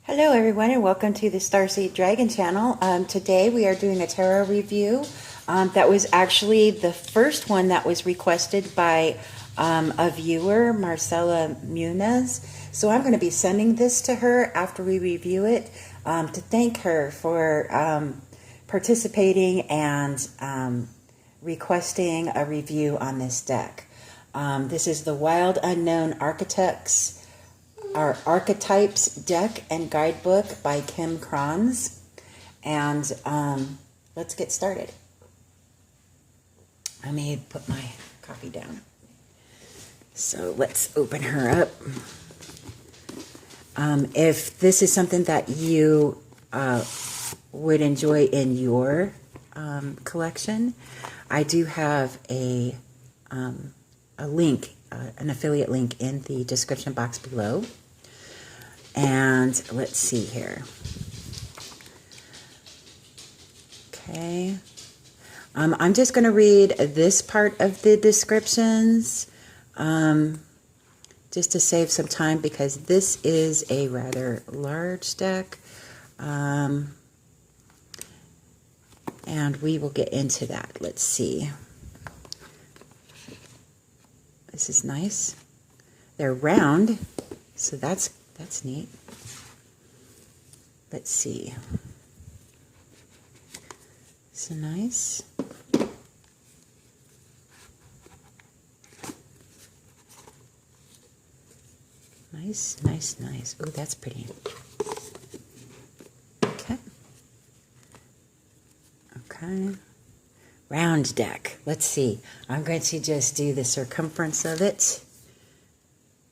Hello everyone and welcome to the Starseed Dragon channel. Today we are doing a tarot review. That was actually the first one that was requested by a viewer, Marcela Muniz. So I'm going to be sending this to her after we review it to thank her for participating and requesting a review on this deck. This is the Wild Unknown Archetypes deck and guidebook by Kim Krans. And let's get started. I may put my coffee down. So let's open her up. If this is something that you would enjoy in your collection, I do have a link, an affiliate link in the description box below. And let's see here. Okay. I'm just going to read this part of the descriptions just to save some time because this is a rather large deck. And we will get into that. Let's see. This is nice. They're round, so that's neat. Let's see. So nice. Nice, nice, nice. Oh, that's pretty. Okay. Okay. Round deck. Let's see. I'm going to just do the circumference of it.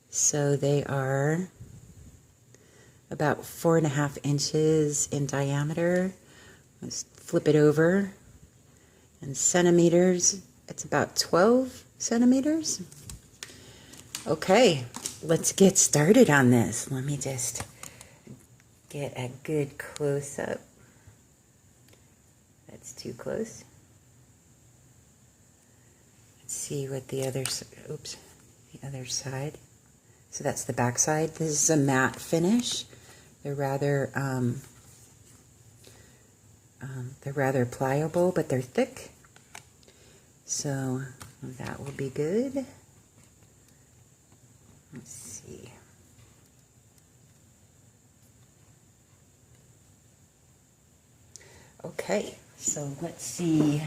So they are about 4.5 inches in diameter. Let's flip it over. In centimeters, it's about 12 centimeters. Okay, let's get started on this. Let me just get a good close-up. That's too close. Let's see what the other side. So that's the back side. This is a matte finish. They're rather pliable, but they're thick. So that will be good. Let's see. Okay, so let's see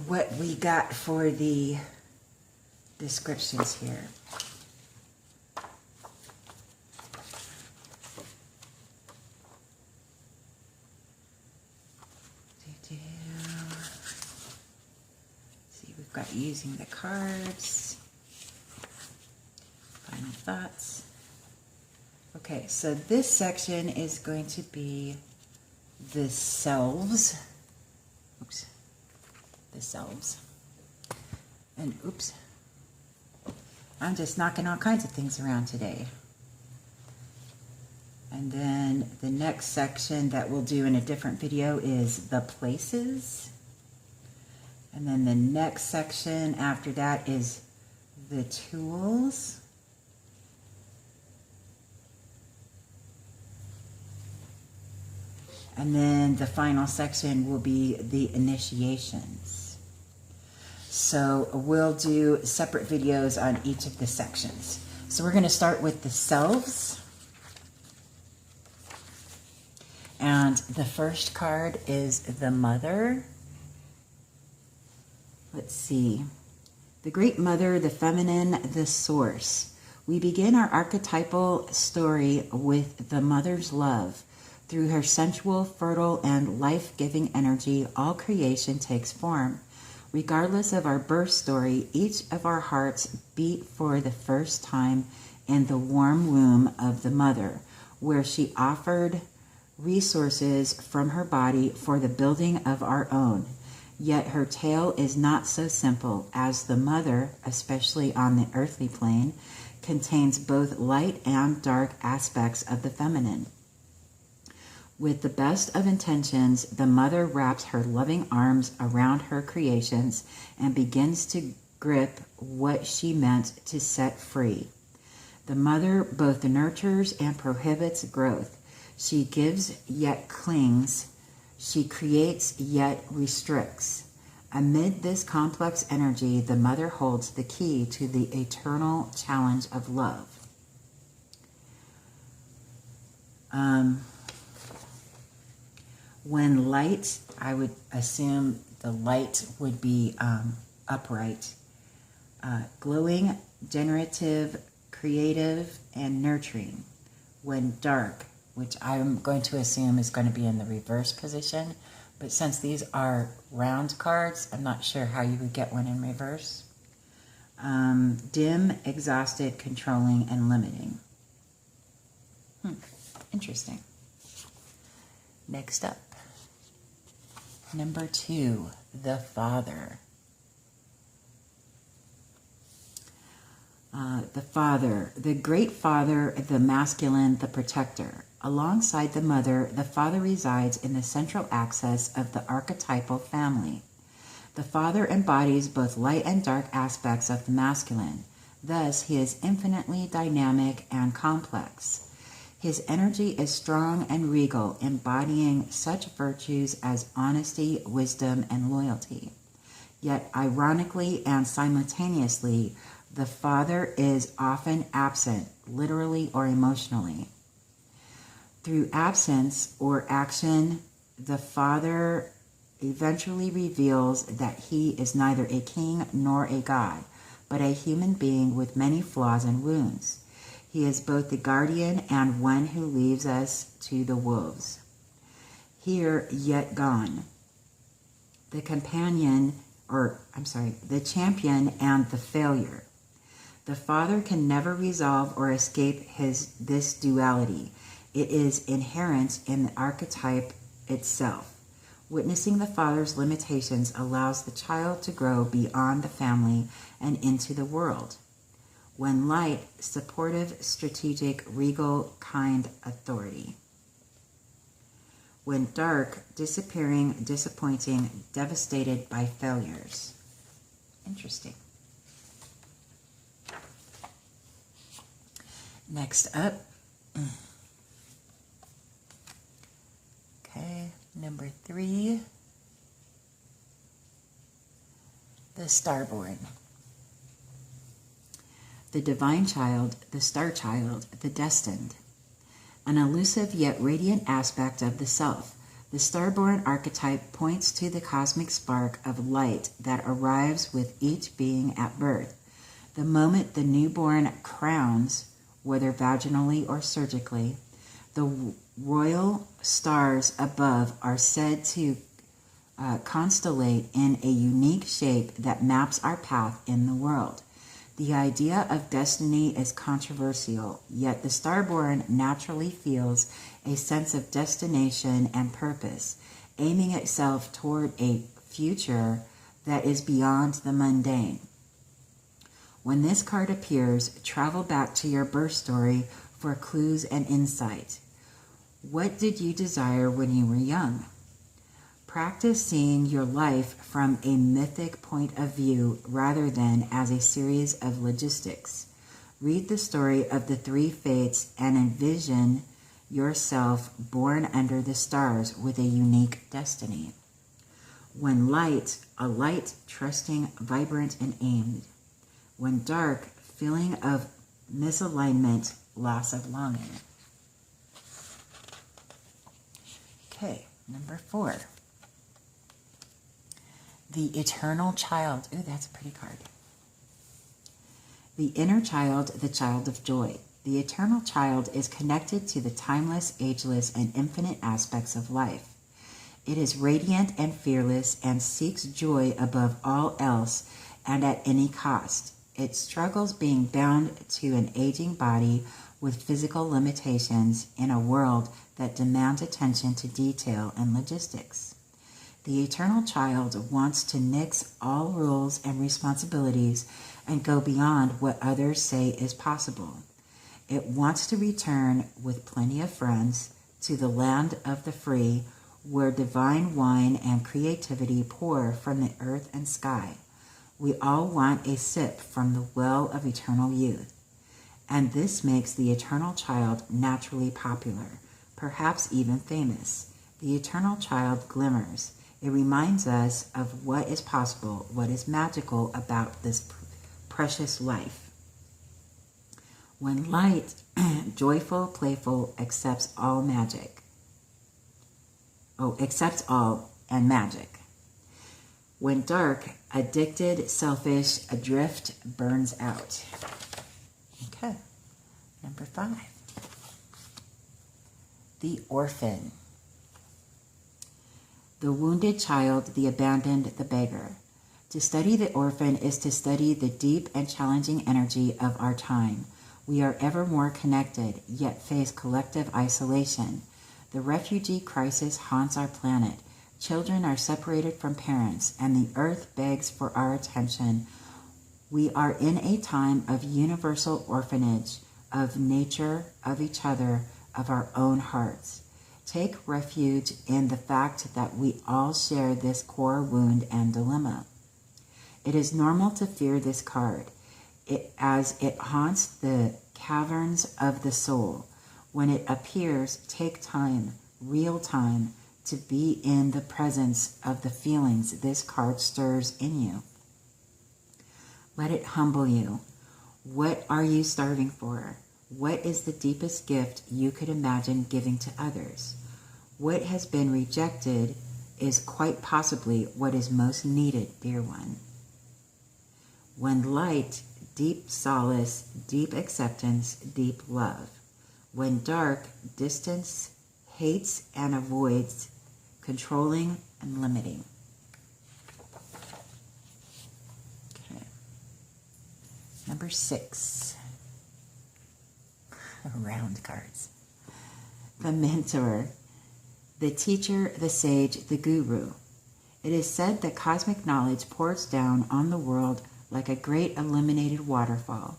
what we got for the descriptions here. See, we've got using the cards. Final thoughts. Okay, so this section is going to be the selves. Oops. The selves. And oops. I'm just knocking all kinds of things around today. And then the next section that we'll do in a different video is the places. And then the next section after that is the tools. And then the final section will be the initiations. So we'll do separate videos on each of the sections. So we're going to start with the selves. And the first card is the Mother. Let's see. The Great Mother, the Feminine, the Source. We begin our archetypal story with the Mother's love. Through her sensual, fertile, and life-giving energy, all creation takes form. Regardless of our birth story, each of our hearts beat for the first time in the warm womb of the Mother, where she offered resources from her body for the building of our own. Yet her tale is not so simple, as the Mother, especially on the earthly plane, contains both light and dark aspects of the feminine. With the best of intentions, the Mother wraps her loving arms around her creations and begins to grip what she meant to set free. The mother both nurtures and prohibits growth. She gives yet clings. She creates yet restricts. Amid this complex energy, the mother holds the key to the eternal challenge of love. When light, I would assume the light would be upright, glowing, generative, creative, and nurturing. When dark, which I'm going to assume is going to be in the reverse position, but since these are round cards, I'm not sure how you would get one in reverse. Dim, exhausted, controlling, and limiting. Interesting. Next up, number 2, the father. The father, the great father, the masculine, the protector. Alongside the mother, the father resides in the central axis of the archetypal family. The father embodies both light and dark aspects of the masculine. Thus, he is infinitely dynamic and complex. His energy is strong and regal, embodying such virtues as honesty, wisdom, and loyalty. Yet, ironically and simultaneously, the father is often absent, literally or emotionally. Through absence or action, the father eventually reveals that he is neither a king nor a god, but a human being with many flaws and wounds. He is both the guardian and one who leaves us to the wolves. Here, yet gone. The champion and the failure. The father can never resolve or escape this duality. It is inherent in the archetype itself. Witnessing the father's limitations allows the child to grow beyond the family and into the world. When light, supportive, strategic, regal, kind, authority. When dark, disappearing, disappointing, devastated by failures. Interesting. Next up. Okay, number 3. The starborn. The divine child, the star child, the destined. An elusive yet radiant aspect of the self. The starborn archetype points to the cosmic spark of light that arrives with each being at birth. The moment the newborn crowns, whether vaginally or surgically, the royal stars above are said to constellate in a unique shape that maps our path in the world. The idea of destiny is controversial, yet the starborn naturally feels a sense of destination and purpose, aiming itself toward a future that is beyond the mundane. When this card appears, travel back to your birth story for clues and insight. What did you desire when you were young? Practice seeing your life from a mythic point of view rather than as a series of logistics. Read the story of the 3 fates and envision yourself born under the stars with a unique destiny. When light, a light, trusting, vibrant, and aimed. When dark, feeling of misalignment, loss of longing. Okay, number 4. The eternal child. Ooh, that's a pretty card. The inner child, the child of joy. The eternal child is connected to the timeless, ageless, and infinite aspects of life. It is radiant and fearless and seeks joy above all else and at any cost. It struggles being bound to an aging body with physical limitations in a world that demands attention to detail and logistics. The eternal child wants to nix all rules and responsibilities and go beyond what others say is possible. It wants to return with plenty of friends to the land of the free, where divine wine and creativity pour from the earth and sky. We all want a sip from the well of eternal youth. and this makes the eternal child naturally popular, perhaps even famous. The eternal child glimmers. It reminds us of what is possible, what is magical about this precious life. When light, joyful, playful, accepts all and magic. When dark, addicted, selfish, adrift, burns out. Okay, number 5. The orphan. The wounded child, the abandoned, the beggar. To study the orphan is to study the deep and challenging energy of our time. We are ever more connected, yet face collective isolation. The refugee crisis haunts our planet. Children are separated from parents, and the earth begs for our attention. We are in a time of universal orphanage, of nature, of each other, of our own hearts. Take refuge in the fact that we all share this core wound and dilemma. It is normal to fear this card, as it haunts the caverns of the soul. When it appears, take time, real time, to be in the presence of the feelings this card stirs in you. Let it humble you. What are you starving for? What is the deepest gift you could imagine giving to others? What has been rejected is quite possibly what is most needed, dear one. When light, deep solace, deep acceptance, deep love. When dark, distance, hates and avoids, controlling and limiting. Okay. Number 6. Round cards. The mentor, the teacher, the sage, the guru. It is said that cosmic knowledge pours down on the world like a great illuminated waterfall.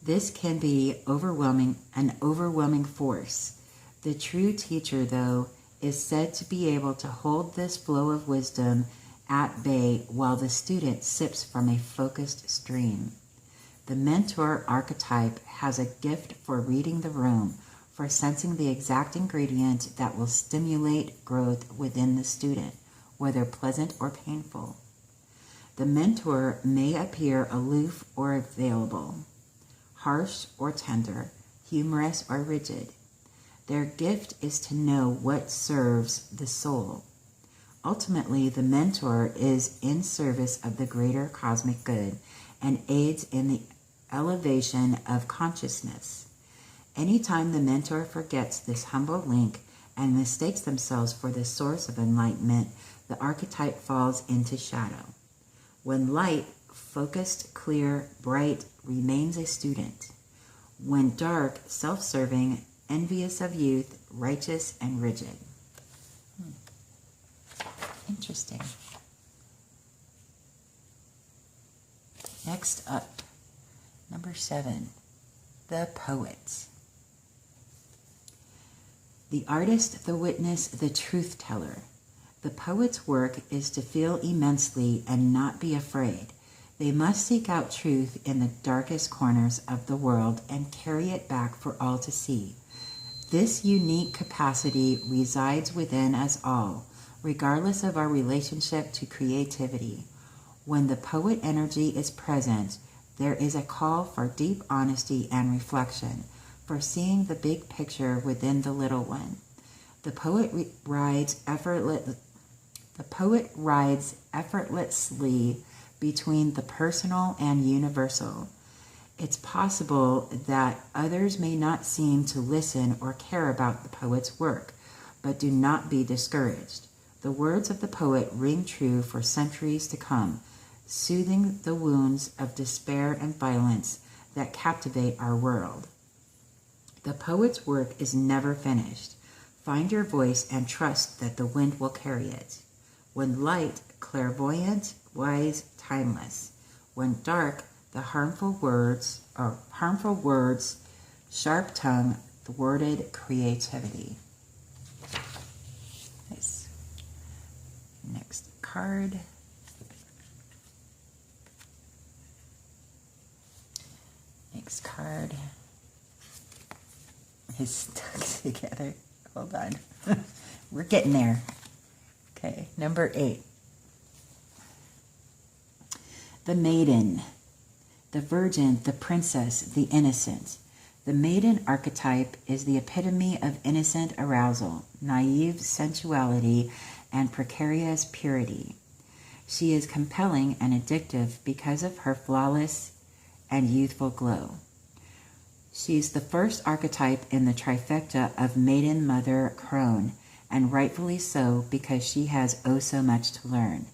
This can be an overwhelming force. The true teacher, though, is said to be able to hold this flow of wisdom at bay while the student sips from a focused stream. The mentor archetype has a gift for reading the room, for sensing the exact ingredient that will stimulate growth within the student, whether pleasant or painful. The mentor may appear aloof or available, harsh or tender, humorous or rigid. Their gift is to know what serves the soul. Ultimately, the mentor is in service of the greater cosmic good and aids in the elevation of consciousness. Anytime the mentor forgets this humble link and mistakes themselves for the source of enlightenment, the archetype falls into shadow. When light, focused, clear, bright, remains a student. When dark, self-serving, envious of youth, righteous, and rigid. Interesting. Next up, number 7, the poet. The artist, the witness, the truth teller. The poet's work is to feel immensely and not be afraid. They must seek out truth in the darkest corners of the world and carry it back for all to see. This unique capacity resides within us all, regardless of our relationship to creativity. When the poet energy is present, there is a call for deep honesty and reflection, for seeing the big picture within the little one. The poet rides effortlessly between the personal and universal. It's possible that others may not seem to listen or care about the poet's work, but do not be discouraged. The words of the poet ring true for centuries to come, soothing the wounds of despair and violence that captivate our world. The poet's work is never finished. Find your voice and trust that the wind will carry it. When light, clairvoyant, wise, timeless. When dark, the harmful words, sharp tongue, thwarted creativity. Nice. Next card. Next card is stuck together. Hold on. We're getting there. Okay, number 8. The Maiden. The virgin, the princess, the innocent. The maiden archetype is the epitome of innocent arousal, naive sensuality, and precarious purity. She is compelling and addictive because of her flawless and youthful glow. She's the first archetype in the trifecta of Maiden Mother Crone, and rightfully so because she has oh so much to learn.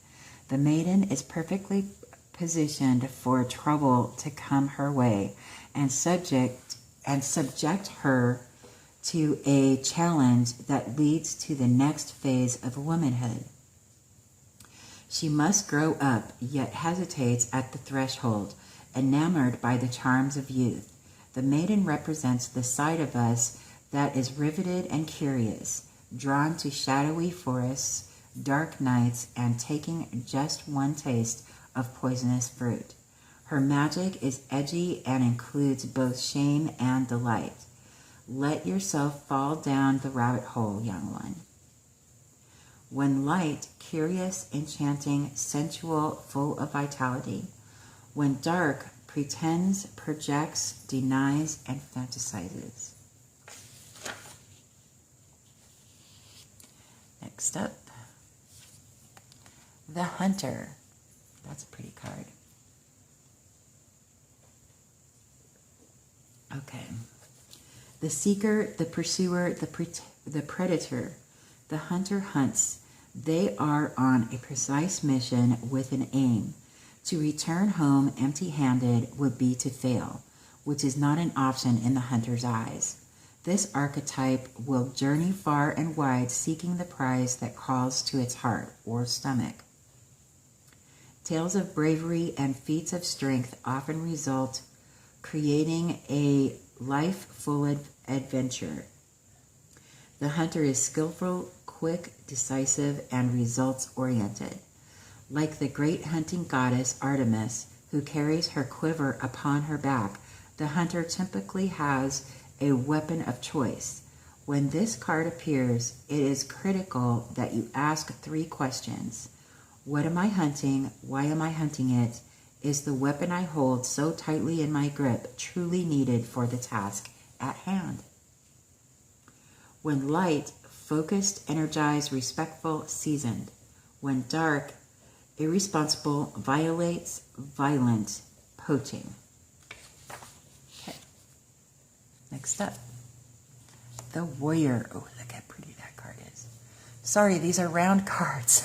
The maiden is perfectly positioned for trouble to come her way and subject her to a challenge that leads to the next phase of womanhood. She must grow up, yet hesitates at the threshold, enamored by the charms of youth. The maiden represents the side of us that is riveted and curious, drawn to shadowy forests, dark nights, and taking just one taste of poisonous fruit. Her magic is edgy and includes both shame and delight. Let yourself fall down the rabbit hole, young one. When light, curious, enchanting, sensual, full of vitality. When dark, pretends, projects, denies, and fantasizes. Next up, the Hunter. That's a pretty card. Okay. The seeker, the pursuer, the predator. The hunter hunts. They are on a precise mission with an aim. To return home empty-handed would be to fail, which is not an option in the hunter's eyes. This archetype will journey far and wide seeking the prize that calls to its heart or stomach. Tales of bravery and feats of strength often result, creating a life full of adventure. The hunter is skillful, quick, decisive, and results-oriented. Like the great hunting goddess Artemis, who carries her quiver upon her back, the hunter typically has a weapon of choice. When this card appears, it is critical that you ask 3 questions. What am I hunting? Why am I hunting it? Is the weapon I hold so tightly in my grip truly needed for the task at hand? When light, focused, energized, respectful, seasoned. When dark, irresponsible, violates, violent, poaching. Okay. Next up, the Warrior. Oh, look how pretty that card is. Sorry, these are round cards.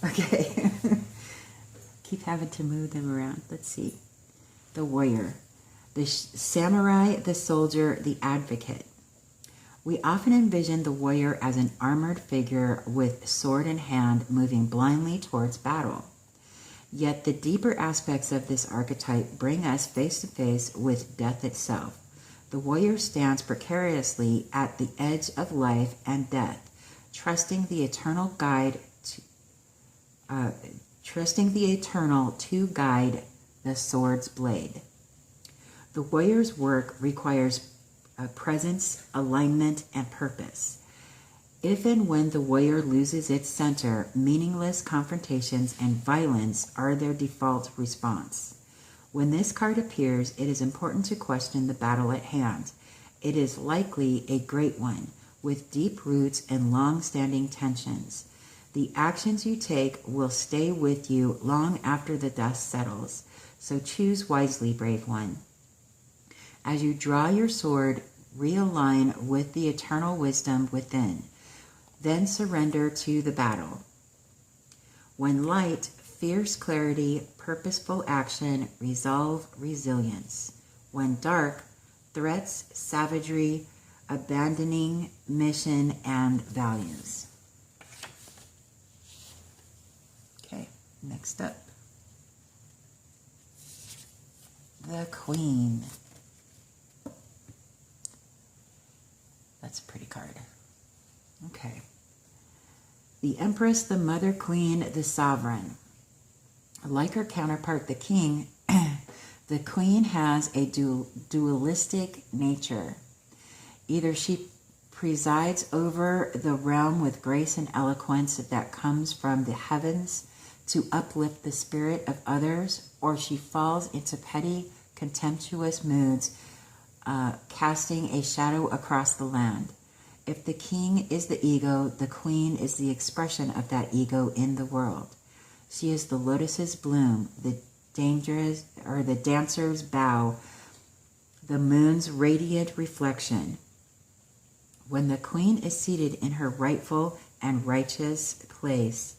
Okay. Keep having to move them around. Let's see. The Warrior. The samurai, the soldier, the advocate. We often envision the warrior as an armored figure with sword in hand moving blindly towards battle. Yet the deeper aspects of this archetype bring us face to face with death itself. The warrior stands precariously at the edge of life and death, trusting the eternal to guide the sword's blade. The warrior's work requires presence, alignment, and purpose. If and when the warrior loses its center, meaningless confrontations and violence are their default response. When this card appears, it is important to question the battle at hand. It is likely a great one, with deep roots and long-standing tensions. The actions you take will stay with you long after the dust settles, so choose wisely, brave one. As you draw your sword, realign with the eternal wisdom within. Then surrender to the battle. When light, fierce clarity, purposeful action, resolve, resilience. When dark, threats, savagery, abandoning mission and values. Okay, next up. The Queen. That's a pretty card. Okay. The Empress, the Mother Queen, the Sovereign. Like her counterpart, the King, The queen has a dualistic nature. Either she presides over the realm with grace and eloquence that comes from the heavens to uplift the spirit of others, or she falls into petty, contemptuous moods, casting a shadow across the land. If the king is the ego, the queen is the expression of that ego in the world. She is the lotus's bloom, the dancer's bow, the moon's radiant reflection. When the queen is seated in her rightful and righteous place,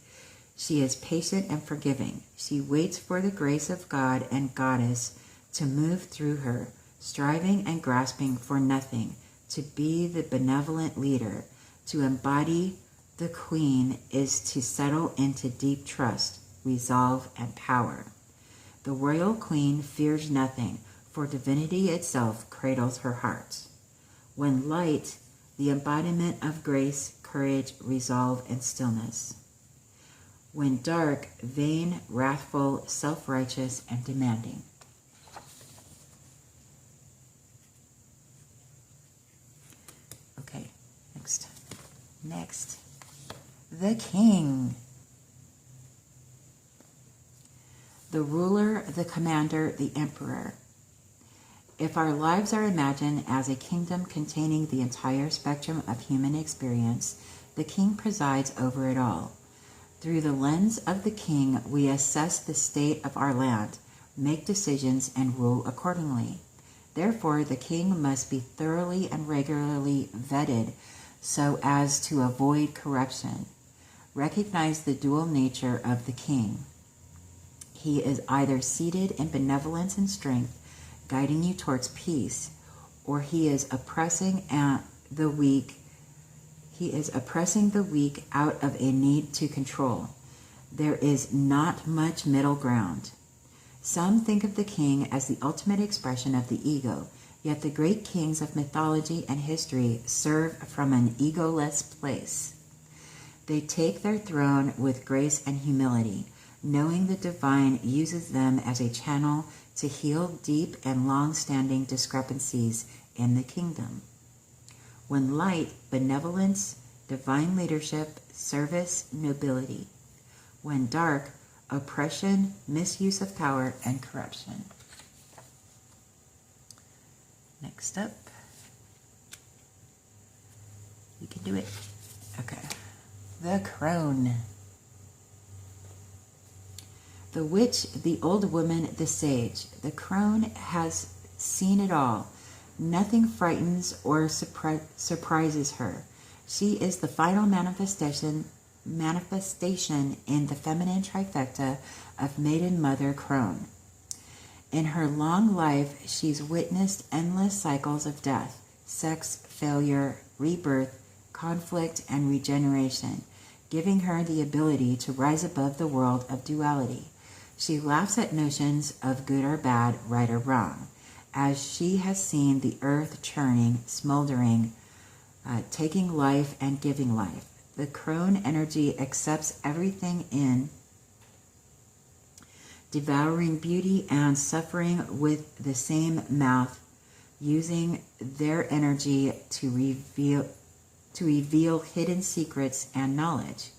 she is patient and forgiving. She waits for the grace of God and Goddess to move through her, striving and grasping for nothing, to be the benevolent leader. To embody the queen is to settle into deep trust, resolve, and power. The royal queen fears nothing, for divinity itself cradles her heart. When light, the embodiment of grace, courage, resolve, and stillness. When dark, vain, wrathful, self-righteous, and demanding. Okay, next. The king. The ruler, the commander, the emperor. If our lives are imagined as a kingdom containing the entire spectrum of human experience, the king presides over it all. Through the lens of the king, we assess the state of our land, make decisions, and rule accordingly. Therefore, the king must be thoroughly and regularly vetted so as to avoid corruption. Recognize the dual nature of the king. He is either seated in benevolence and strength, guiding you towards peace, or he is oppressing the weak. He is oppressing the weak out of a need to control. There is not much middle ground. Some think of the king as the ultimate expression of the ego, yet the great kings of mythology and history serve from an egoless place. They take their throne with grace and humility, knowing the divine uses them as a channel to heal deep and long-standing discrepancies in the kingdom. When light, benevolence, divine leadership, service, nobility. When dark, oppression, misuse of power, and corruption. Next up. You can do it. Okay. The Crone. The witch, the old woman, the sage. The crone has seen it all. Nothing frightens or surprises her. She is the final manifestation in the feminine trifecta of Maiden Mother Crone. In her long life, she's witnessed endless cycles of death, sex, failure, rebirth, conflict, and regeneration, giving her the ability to rise above the world of duality. She laughs at notions of good or bad, right or wrong, as she has seen the earth churning, smoldering, taking life and giving life. The crone energy accepts everything in, devouring beauty and suffering with the same mouth, using their energy to reveal hidden secrets and knowledge.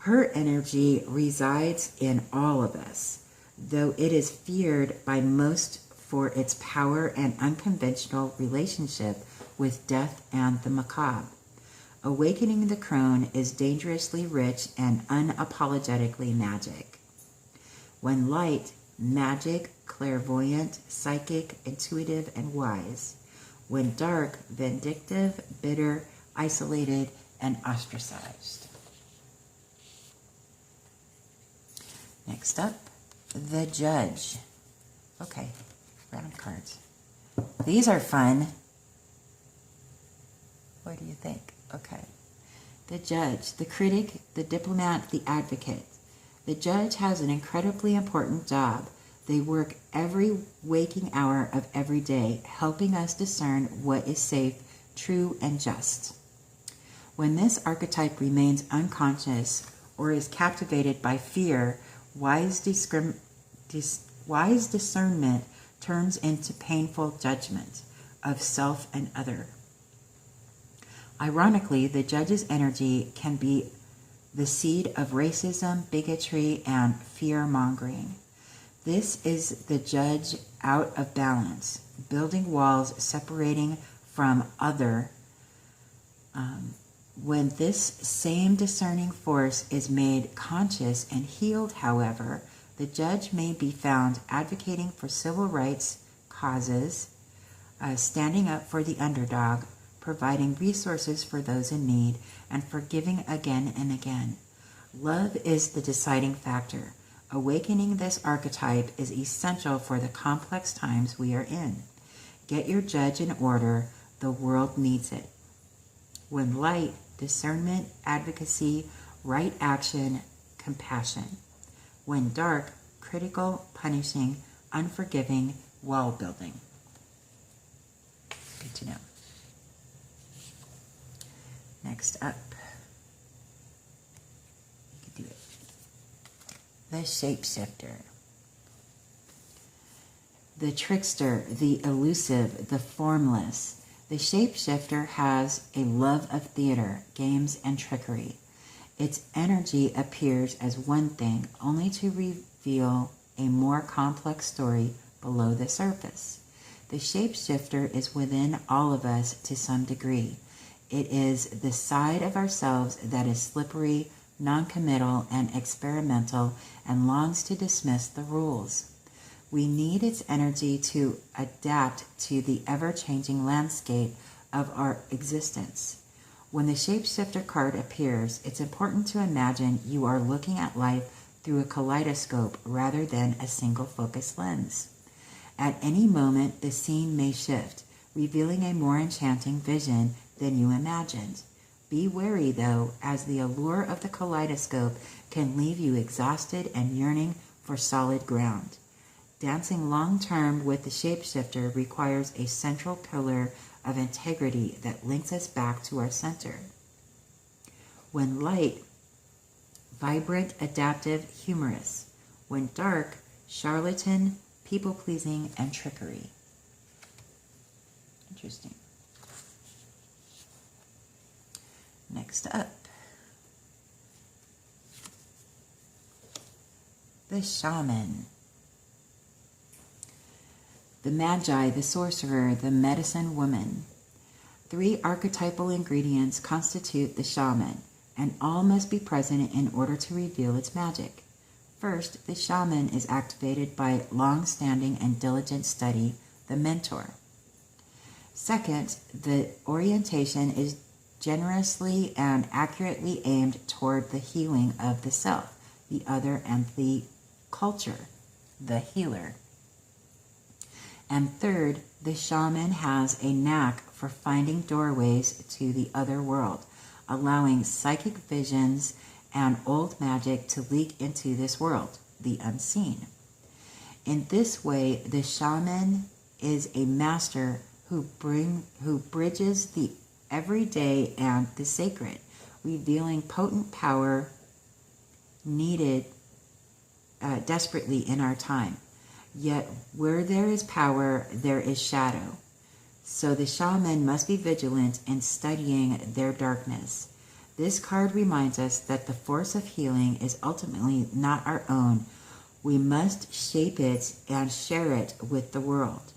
Her energy resides in all of us, though it is feared by most for its power and unconventional relationship with death and the macabre. Awakening the crone is dangerously rich and unapologetically magic. When light, magic, clairvoyant, psychic, intuitive, and wise. When dark, vindictive, bitter, isolated, and ostracized. Next up, the judge. Okay, random cards. These are fun. What do you think? Okay. The judge, the critic, the diplomat, the advocate. The judge has an incredibly important job. They work every waking hour of every day, helping us discern what is safe, true, and just. When this archetype remains unconscious or is captivated by fear, wise discernment turns into painful judgment of self and other. Ironically, the judge's energy can be the seed of racism, bigotry, and fear-mongering. This is the judge out of balance, building walls separating from other. When this same discerning force is made conscious and healed, however, the judge may be found advocating for civil rights causes, standing up for the underdog, providing resources for those in need, and forgiving again and again. Love is the deciding factor. Awakening this archetype is essential for the complex times we are in. Get your judge in order. The world needs it. When light, discernment, advocacy, right action, compassion. When dark, critical, punishing, unforgiving, wall building. Good to know. Next up, you can do it. The shapeshifter. The trickster, the elusive, the formless. The shapeshifter has a love of theater, games, and trickery. Its energy appears as one thing, only to reveal a more complex story below the surface. The shapeshifter is within all of us to some degree. It is the side of ourselves that is slippery, non-committal, and experimental, and longs to dismiss the rules. We need its energy to adapt to the ever-changing landscape of our existence. When the shapeshifter card appears, it's important to imagine you are looking at life through a kaleidoscope rather than a single focus lens. At any moment, the scene may shift, revealing a more enchanting vision than you imagined. Be wary, though, as the allure of the kaleidoscope can leave you exhausted and yearning for solid ground. Dancing long-term with the shapeshifter requires a central pillar of integrity that links us back to our center. When light, vibrant, adaptive, humorous. When dark, charlatan, people-pleasing, and trickery. Interesting. Next up, the shaman. The magi, the sorcerer, the medicine woman. 3 archetypal ingredients constitute the shaman, and all must be present in order to reveal its magic. First, the shaman is activated by long-standing and diligent study, the mentor. Second, the orientation is generously and accurately aimed toward the healing of the self, the other, and the culture, the healer. And third, the shaman has a knack for finding doorways to the other world, allowing psychic visions and old magic to leak into this world, the unseen. In this way, the shaman is a master who bridges the everyday and the sacred, revealing potent power needed desperately in our time. Yet where there is power, there is shadow. So the shaman must be vigilant in studying their darkness. This card reminds us that the force of healing is ultimately not our own. We must shape it and share it with the world.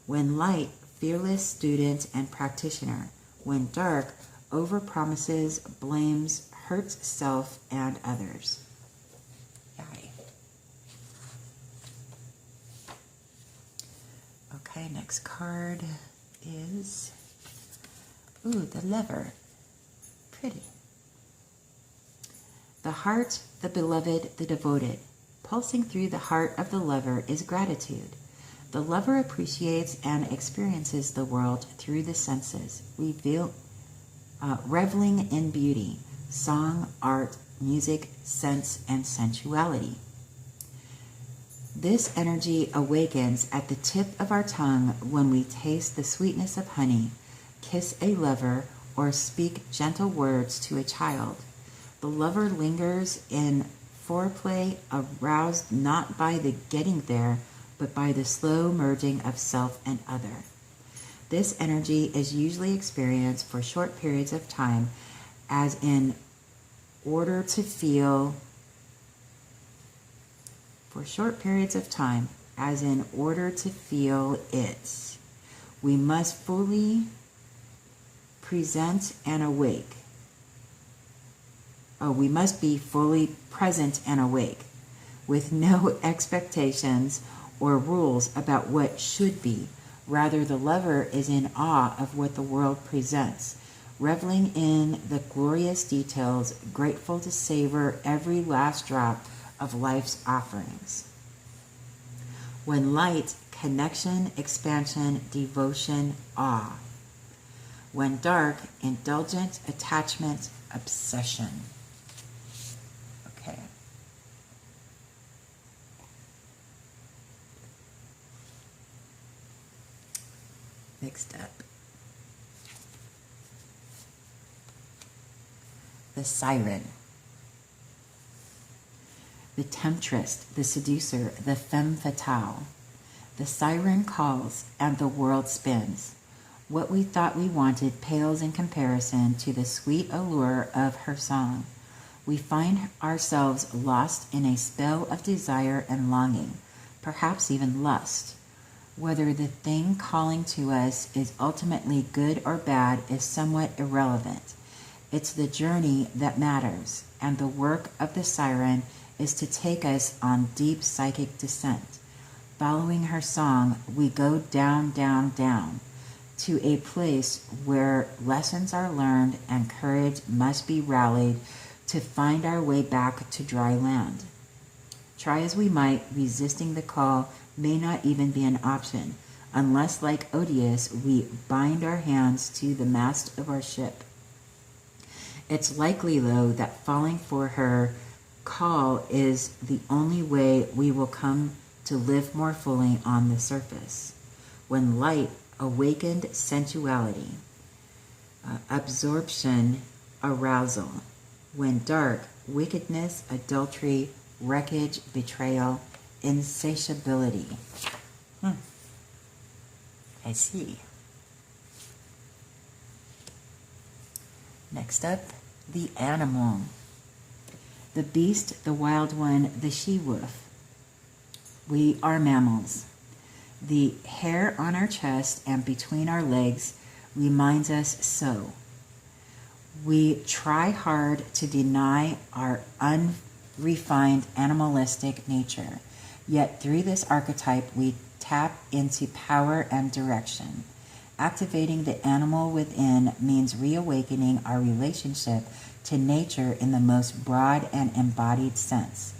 When light, fearless student and practitioner. When dark, overpromises, blames, hurts self and others. Okay, next card is, the Lover. Pretty. The heart, the beloved, the devoted. Pulsing through the heart of the lover is gratitude. The lover appreciates and experiences the world through the senses, reveling in beauty, song, art, music, sense, and sensuality. This energy awakens at the tip of our tongue when we taste the sweetness of honey, kiss a lover, or speak gentle words to a child. The lover lingers in foreplay, aroused not by the getting there, but by the slow merging of self and other. This energy is usually experienced for short periods of time, as in order to feel it, we must fully present and awake. We must be fully present and awake, with no expectations or rules about what should be. Rather, the lover is in awe of what the world presents, reveling in the glorious details, grateful to savor every last drop of life's offerings. When light, connection, expansion, devotion, awe. When dark, indulgent, attachment, obsession. Okay. Next up. The Siren. The temptress, the seducer, the femme fatale. The siren calls and the world spins. What we thought we wanted pales in comparison to the sweet allure of her song. We find ourselves lost in a spell of desire and longing, perhaps even lust. Whether the thing calling to us is ultimately good or bad is somewhat irrelevant. It's the journey that matters, and the work of the siren is to take us on deep psychic descent. Following her song, we go down, down, down, to a place where lessons are learned and courage must be rallied to find our way back to dry land. Try as we might, resisting the call may not even be an option, unless, like Odious, we bind our hands to the mast of our ship. It's likely, though, that falling for her call is the only way we will come to live more fully on the surface. When light, awakened sensuality, absorption, arousal. When dark, wickedness, adultery, wreckage, betrayal, insatiability. I see. Next up, the animal. The beast, the wild one, the she-wolf. We are mammals. The hair on our chest and between our legs reminds us so. We try hard to deny our unrefined animalistic nature, yet through this archetype we tap into power and direction. Activating the animal within means reawakening our relationship to nature in the most broad and embodied sense.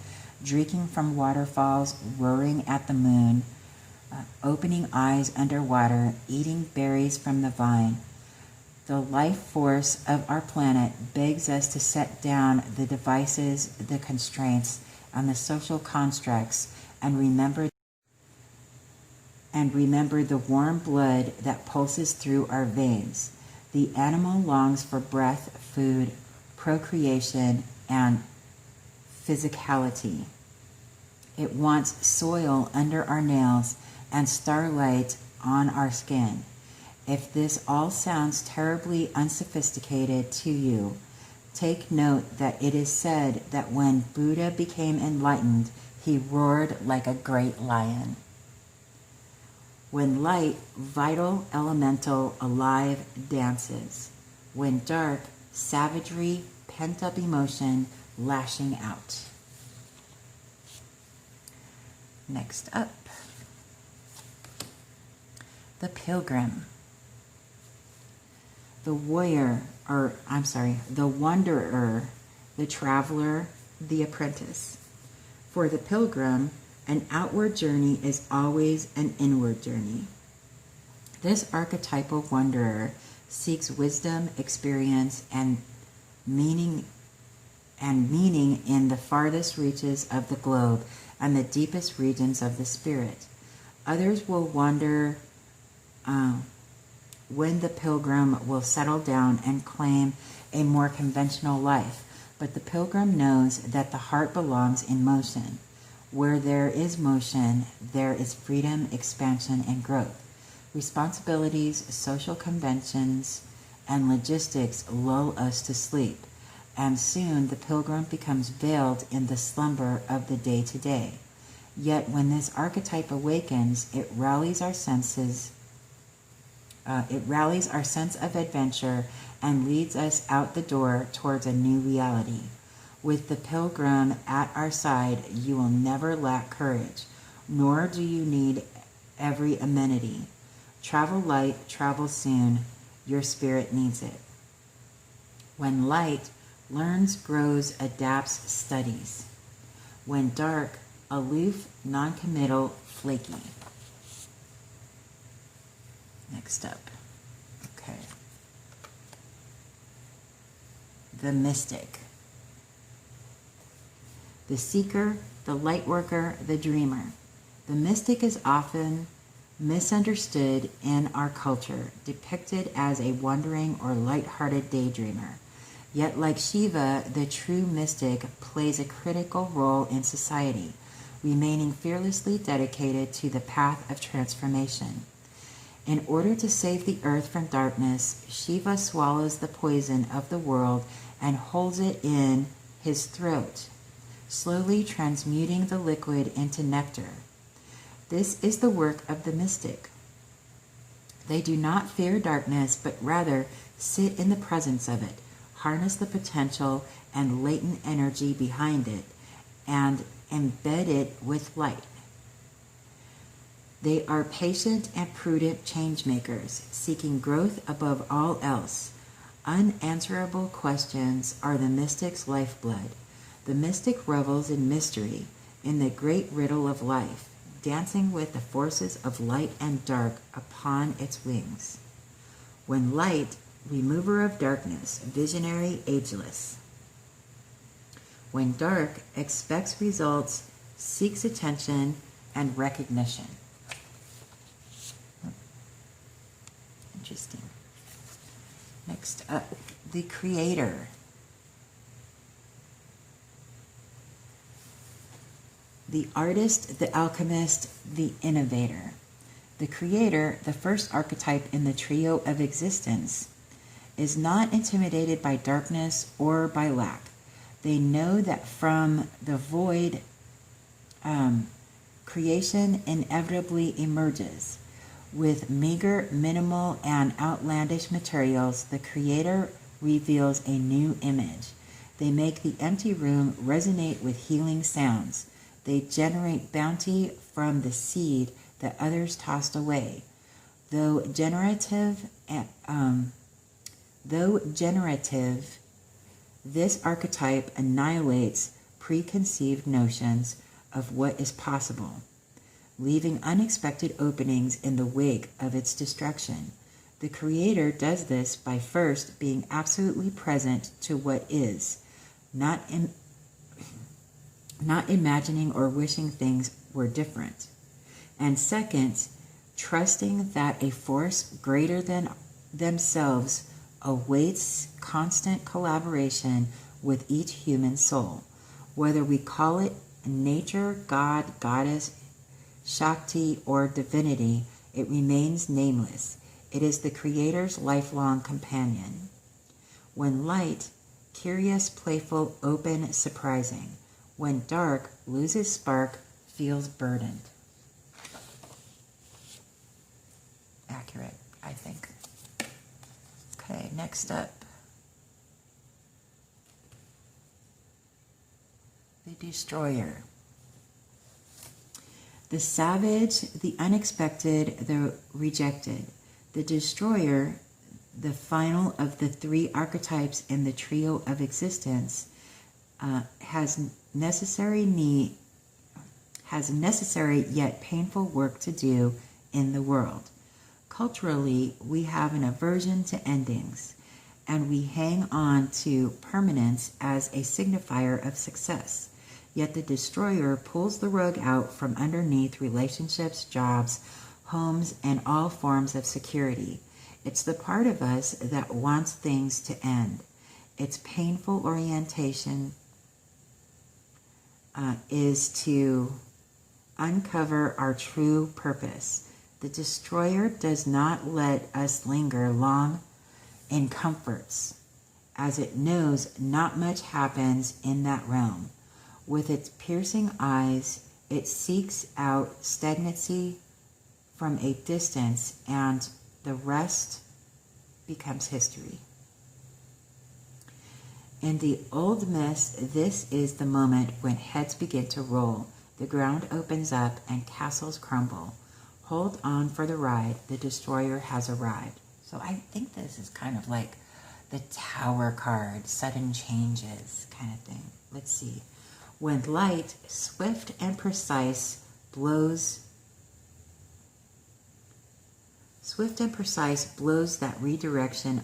Drinking from waterfalls, roaring at the moon, opening eyes underwater, eating berries from the vine. The life force of our planet begs us to set down the devices, the constraints, and the social constructs, and remember the warm blood that pulses through our veins. The animal longs for breath, food, procreation, and physicality. It wants soil under our nails and starlight on our skin. If this all sounds terribly unsophisticated to you, take note that it is said that when Buddha became enlightened, he roared like a great lion. When light, vital, elemental, alive, dances. When dark, savagery, pent-up emotion, lashing out. Next up, the Pilgrim. The the wanderer, the traveler, the apprentice. For the pilgrim, an outward journey is always an inward journey. This archetypal wanderer seeks wisdom, experience, and meaning in the farthest reaches of the globe and the deepest regions of the spirit. Others will wander when the pilgrim will settle down and claim a more conventional life, but the pilgrim knows that the heart belongs in motion. Where there is motion, there is freedom, expansion, and growth. Responsibilities, social conventions, and logistics lull us to sleep, and soon the pilgrim becomes veiled in the slumber of the day-to-day. Yet when this archetype awakens, it rallies our sense of adventure and leads us out the door towards a new reality. With the pilgrim at our side, you will never lack courage, nor do you need every amenity. Travel light, travel soon. Your spirit needs it. When light, learns, grows, adapts, studies. When dark, aloof, non-committal, flaky. Next up. Okay. The mystic. The seeker, the light worker, the dreamer. The mystic is often misunderstood in our culture, depicted as a wandering or light-hearted daydreamer. Yet like Shiva, the true mystic plays a critical role in society, remaining fearlessly dedicated to the path of transformation. In order to save the earth from darkness, Shiva swallows the poison of the world and holds it in his throat, slowly transmuting the liquid into nectar. This is the work of the mystic. They do not fear darkness, but rather sit in the presence of it, harness the potential and latent energy behind it, and embed it with light. They are patient and prudent change makers, seeking growth above all else. Unanswerable questions are the mystic's lifeblood. The mystic revels in mystery, in the great riddle of life, dancing with the forces of light and dark upon its wings. When light, remover of darkness, visionary, ageless. When dark, expects results, seeks attention and recognition. Interesting. Next up, the creator. The artist, the alchemist, the innovator. The creator, the first archetype in the trio of existence, is not intimidated by darkness or by lack. They know that from the void, creation inevitably emerges. With meager, minimal, and outlandish materials, the creator reveals a new image. They make the empty room resonate with healing sounds. They generate bounty from the seed that others tossed away. Though generative, this archetype annihilates preconceived notions of what is possible, leaving unexpected openings in the wake of its destruction. The creator does this by first being absolutely present to what is, not imagining or wishing things were different. And second, trusting that a force greater than themselves awaits constant collaboration with each human soul. Whether we call it nature, God, goddess, Shakti, or divinity, it remains nameless. It is the creator's lifelong companion. When light, curious, playful, open, surprising. When dark, loses spark, feels burdened. Accurate, I think. Okay, next up. The destroyer. The savage, the unexpected, the rejected. The destroyer, the final of the three archetypes in the trio of existence, has necessary yet painful work to do in the world. Culturally, we have an aversion to endings, and we hang on to permanence as a signifier of success. Yet the destroyer pulls the rug out from underneath relationships, jobs, homes, and all forms of security. It's the part of us that wants things to end. Its painful orientation is to uncover our true purpose. The destroyer does not let us linger long in comforts, as it knows not much happens in that realm. With its piercing eyes, it seeks out stagnancy from a distance, and the rest becomes history. In the old myths, this is the moment when heads begin to roll, the ground opens up, and castles crumble. Hold on for the ride, the destroyer has arrived. So I think this is kind of like the Tower card, sudden changes kind of thing. Let's see. When light, swift and precise, blows that redirected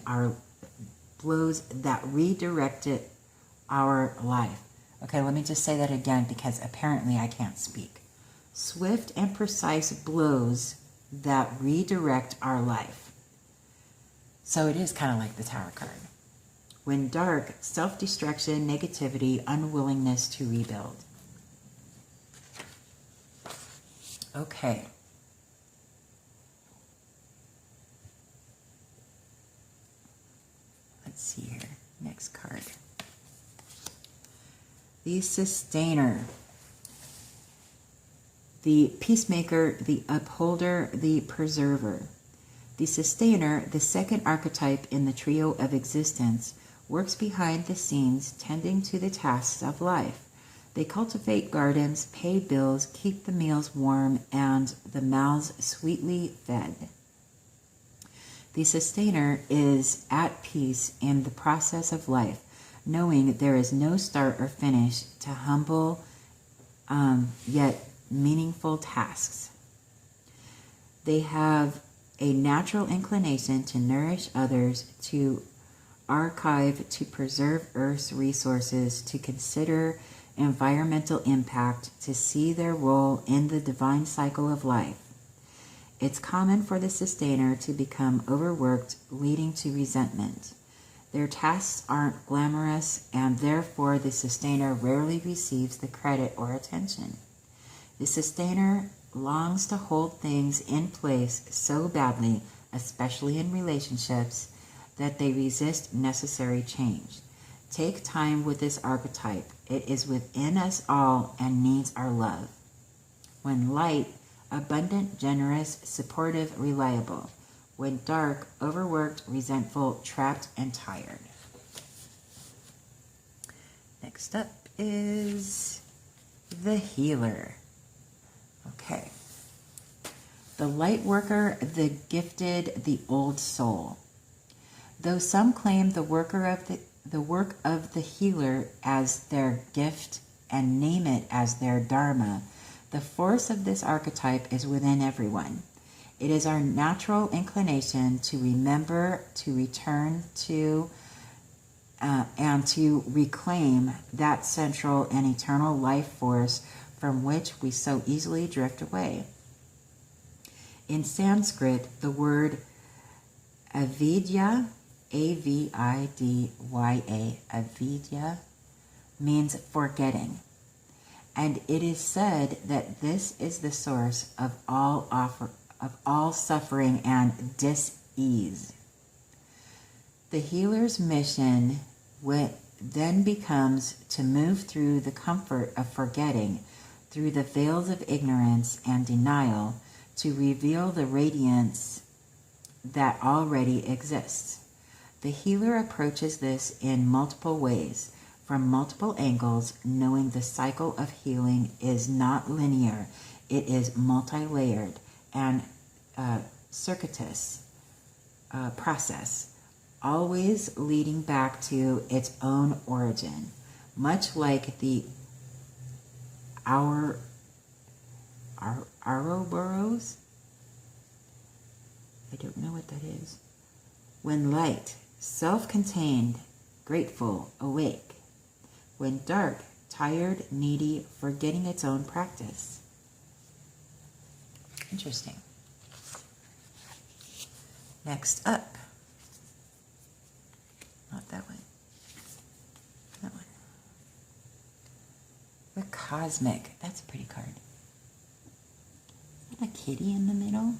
our life. Okay, let me just say that again because apparently I can't speak. Swift and precise blows that redirect our life. So it is kind of like the Tower card. When dark, self-destruction, negativity, unwillingness to rebuild. Okay. Let's see here. Next card. The Sustainer. The Peacemaker, the Upholder, the Preserver. The Sustainer, the second archetype in the trio of existence, works behind the scenes, tending to the tasks of life. They cultivate gardens, pay bills, keep the meals warm, and the mouths sweetly fed. The Sustainer is at peace in the process of life, knowing there is no start or finish to humble yet meaningful tasks. They have a natural inclination to nourish others, to archive, to preserve Earth's resources, to consider environmental impact, to see their role in the divine cycle of life. It's common for the Sustainer to become overworked, leading to resentment. Their tasks aren't glamorous, and therefore the Sustainer rarely receives the credit or attention. The Sustainer longs to hold things in place so badly, especially in relationships, that they resist necessary change. Take time with this archetype. It is within us all and needs our love. When light, abundant, generous, supportive, reliable. When dark, overworked, resentful, trapped, and tired. Next up is the Healer. Okay. The light worker, the gifted, the old soul. Though some claim the work of the healer as their gift and name it as their dharma, the force of this archetype is within everyone. It is our natural inclination to remember, to return to, and to reclaim that central and eternal life force from which we so easily drift away. In Sanskrit, the word avidya, A-V-I-D-Y-A, avidya, means forgetting. And it is said that this is the source of all suffering and dis-ease. The healer's mission then becomes to move through the comfort of forgetting, through the veils of ignorance and denial, to reveal the radiance that already exists. The healer approaches this in multiple ways, from multiple angles, knowing the cycle of healing is not linear, it is multi-layered and circuitous process, always leading back to its own origin, much like the Ouroboros. I don't know what that is. When light, self-contained, grateful, awake. When dark, tired, needy, forgetting its own practice. Interesting. Next up. Not that one. That one. The cosmic. That's a pretty card. Is that a kitty in the middle?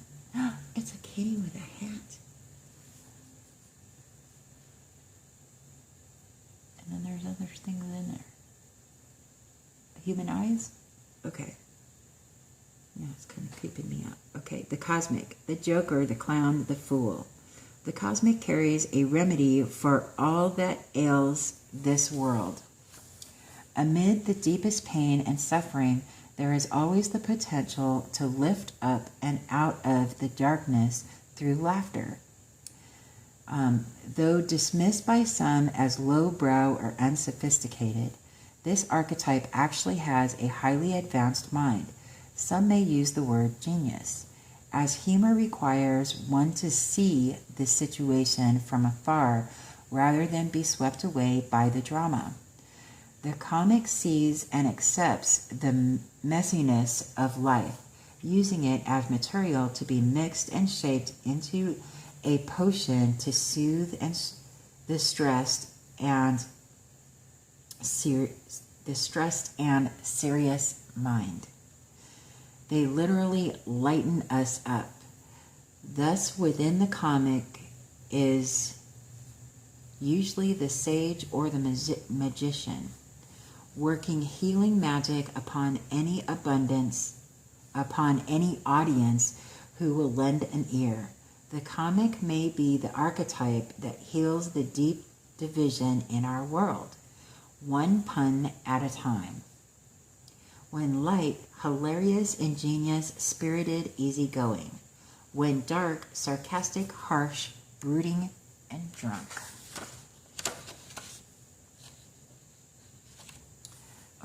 It's a kitty with a hat. And then there's other things in there. Human eyes? Okay. Yeah, it's kind of creeping me out. Okay, the cosmic, the joker, the clown, the fool. The cosmic carries a remedy for all that ails this world. Amid the deepest pain and suffering, there is always the potential to lift up and out of the darkness through laughter. Though dismissed by some as lowbrow or unsophisticated, this archetype actually has a highly advanced mind. Some may use the word genius, as humor requires one to see the situation from afar rather than be swept away by the drama. The comic sees and accepts the messiness of life, using it as material to be mixed and shaped into a potion to soothe the stressed and serious mind. They literally lighten us up. Thus, within the comic is usually the sage or the magician, working healing magic upon any audience who will lend an ear. The comic may be the archetype that heals the deep division in our world, one pun at a time. When light, hilarious, ingenious, spirited, easygoing. When dark, sarcastic, harsh, brooding, and drunk.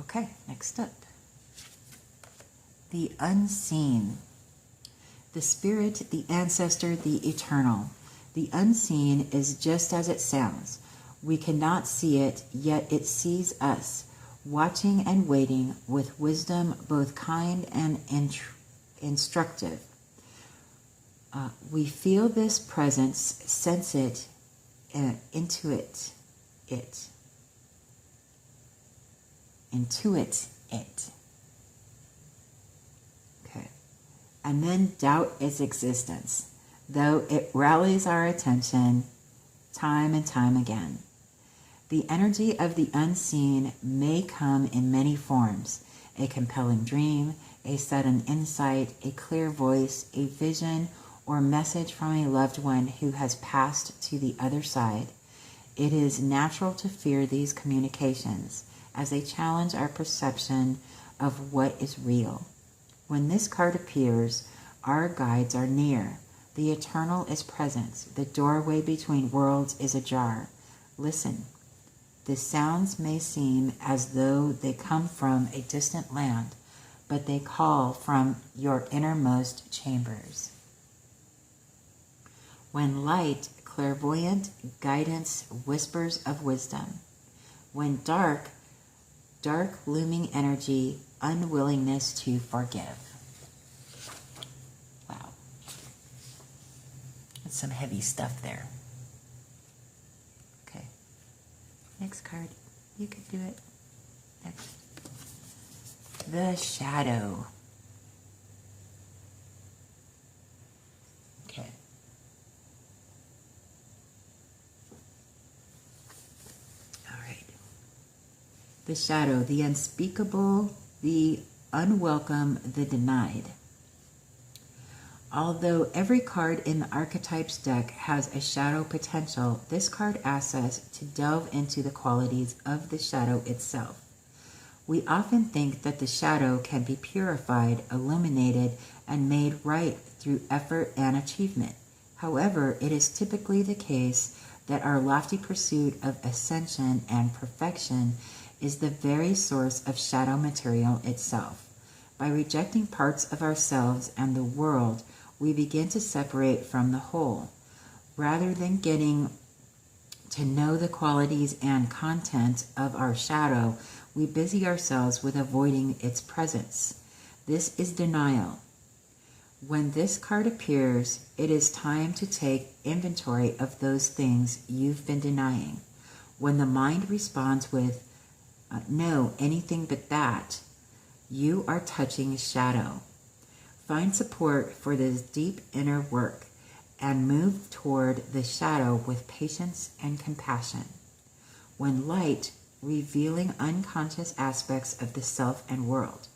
Okay, next up. The unseen. The spirit, the ancestor, the eternal. The unseen is just as it sounds. We cannot see it, yet it sees us, watching and waiting with wisdom both kind and instructive. We feel this presence, sense it, intuit it. Okay. And then doubt its existence, though it rallies our attention time and time again. The energy of the unseen may come in many forms: a compelling dream, a sudden insight, a clear voice, a vision, or message from a loved one who has passed to the other side. It is natural to fear these communications, as they challenge our perception of what is real. When this card appears, our guides are near. The eternal is present. The doorway between worlds is ajar. Listen. The sounds may seem as though they come from a distant land, but they call from your innermost chambers. When light, clairvoyant guidance whispers of wisdom. When dark looming energy, unwillingness to forgive. Wow. That's some heavy stuff there. Okay. Next card. You could do it. Next. The shadow. Okay. The shadow, the unspeakable, the unwelcome, the denied. Although every card in the archetypes deck has a shadow potential, this card asks us to delve into the qualities of the shadow itself. We often think that the shadow can be purified, illuminated, and made right through effort and achievement. However, it is typically the case that our lofty pursuit of ascension and perfection is the very source of shadow material itself. By rejecting parts of ourselves and the world, we begin to separate from the whole. Rather than getting to know the qualities and content of our shadow, we busy ourselves with avoiding its presence. This is denial. When this card appears, it is time to take inventory of those things you've been denying. When the mind responds with, no, anything but that, You are touching shadow. Find support for this deep inner work and move toward the shadow with patience and compassion. When light, revealing unconscious aspects of the self and world.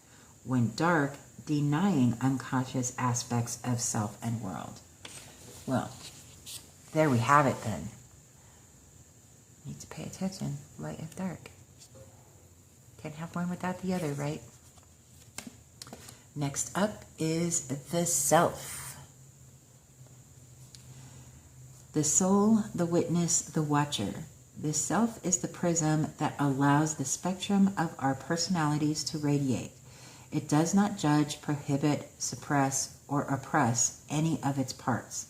When dark, denying unconscious aspects of self and world. Well, there we have it then. Need to pay attention, light and dark. Can't have one without the other, right? Next up is the self. The soul, the witness, the watcher. The self is the prism that allows the spectrum of our personalities to radiate. It does not judge, prohibit, suppress, or oppress any of its parts,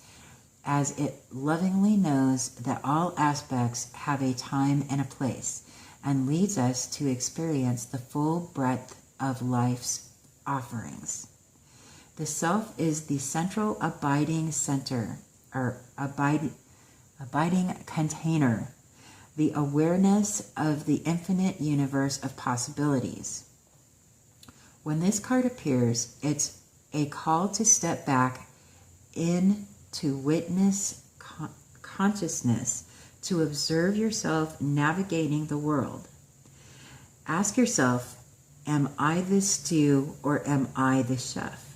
as it lovingly knows that all aspects have a time and a place, and leads us to experience the full breadth of life's offerings. The self is the central abiding center, or abiding container, the awareness of the infinite universe of possibilities. When this card appears, it's a call to step back into witness consciousness, to observe yourself navigating the world. Ask yourself, am I the stew or am I the chef?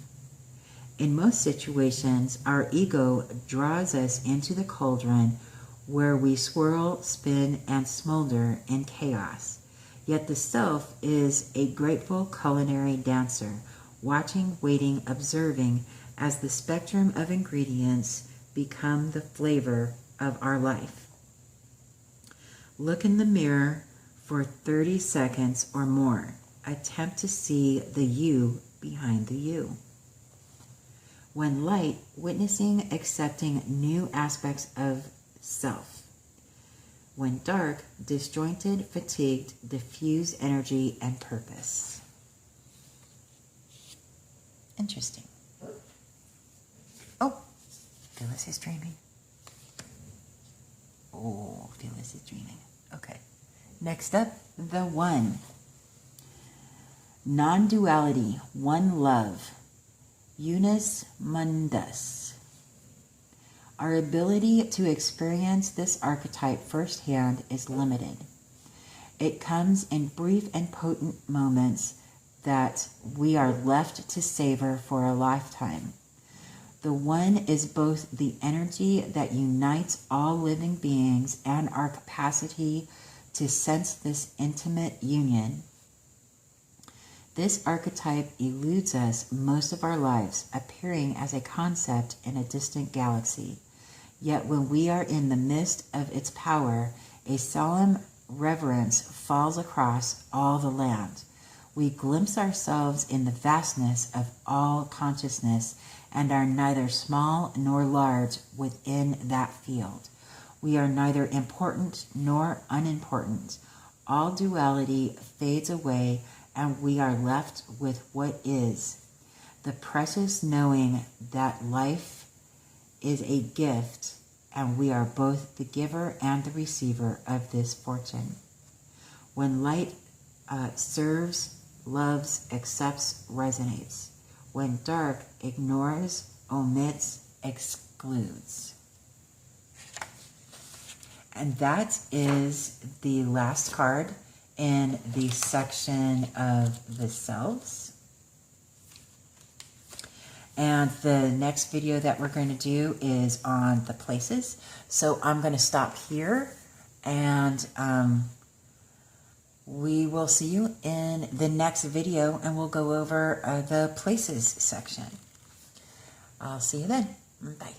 In most situations, our ego draws us into the cauldron where we swirl, spin, and smolder in chaos. Yet the self is a grateful culinary dancer, watching, waiting, observing as the spectrum of ingredients become the flavor of our life. Look in the mirror for 30 seconds or more. Attempt to see the you behind the you. When light, witnessing, accepting new aspects of self. When dark, disjointed, fatigued, diffused energy and purpose. Interesting. Oh, Phyllis is dreaming. Oh, Phyllis is dreaming. Okay. Next up, the one. Non-duality, one love. Unus mundus. Our ability to experience this archetype firsthand is limited. It comes in brief and potent moments that we are left to savor for a lifetime. The one is both the energy that unites all living beings and our capacity to sense this intimate union. This archetype eludes us most of our lives, appearing as a concept in a distant galaxy. Yet when we are in the midst of its power, a solemn reverence falls across all the land. We glimpse ourselves in the vastness of all consciousness and are neither small nor large within that field. We are neither important nor unimportant. All duality fades away and we are left with what is, the precious knowing that life is a gift and we are both the giver and the receiver of this fortune. When light serves, loves, accepts, resonates. When dark ignores, omits, excludes. And that is the last card in the section of the selves. And the next video that we're going to do is on the places. So I'm going to stop here and we will see you in the next video and we'll go over the places section. I'll see you then. Bye.